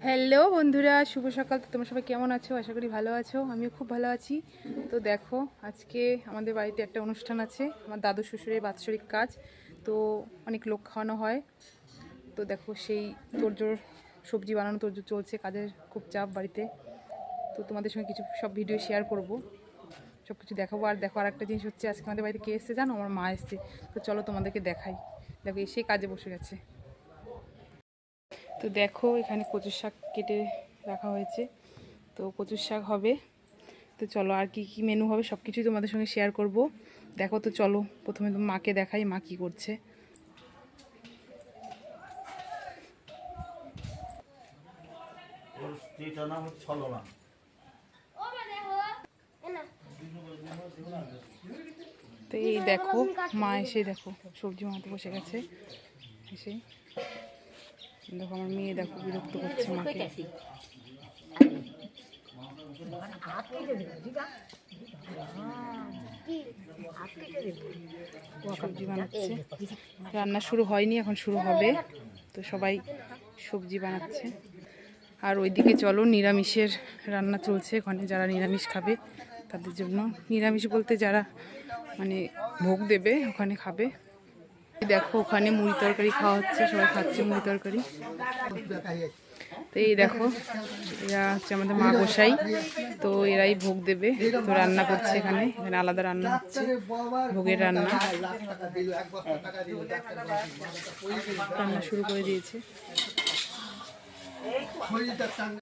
Hello বন্ধুরা, শুভ সকাল। তো তোমরা সবাই কেমন আছো? আশা করি ভালো আছো। আমিও খুব ভালো আছি। তো দেখো, আজকে আমাদের বাড়িতে একটা অনুষ্ঠান আছে, আমার দাদু শ্বশুরের বাৎসরিক কাজ। তো অনেক লোক খাওয়ানো হয়। তো দেখো, সেই তোড়জোড়, সবজি বানানো তোড়জোড় চলছে, কাজের খুব চাপ বাড়িতে। তো তোমাদের সঙ্গে কিছু সব ভিডিও শেয়ার করব, সব কিছু দেখাবো। আর দেখো, আর একটা জিনিস হচ্ছে, আজকে আমাদের বাড়িতে কে এসছে জানো? আমার মা এসছে। তো চলো তোমাদেরকে দেখাই। দেখো, এসে কাজে বসে গেছে। তো দেখো, এখানে কচুর শাক কেটে রাখা হয়েছে। তো কচুর শাক হবে। তো চলো, আর কি কি মেনু হবে সব কিছুই তোমাদের সঙ্গে শেয়ার করব। দেখো, তো চলো প্রথমে তো মাকে দেখাই, মা কী করছে। তো এই দেখো, মা এসে দেখো সবজি বানাতে বসে গেছে। এসে দেখো, আমার মেয়ে দেখো বিরক্ত করছে মাকে। সবজি বানাচ্ছে, রান্না শুরু হয়নি, এখন শুরু হবে। তো সবাই সবজি বানাচ্ছে। আর ওইদিকে চলো, নিরামিষের রান্না চলছে। ওখানে যারা নিরামিষ খাবে তাদের জন্য, নিরামিষ বলতে যারা মানে ভোগ দেবে ওখানে খাবে। দেখো, ওখানে মুড়ি তরকারি খাওয়া হচ্ছে, সবাই খাচ্ছে মুড়ি তরকারি। তো এই দেখো, এরা হচ্ছে আমাদের মা গোসাই। তো এরাই ভোগ দেবে। তো রান্না করছে, এখানে এখানে আলাদা রান্না হচ্ছে, ভোগের রান্না। রান্না শুরু করে দিয়েছে।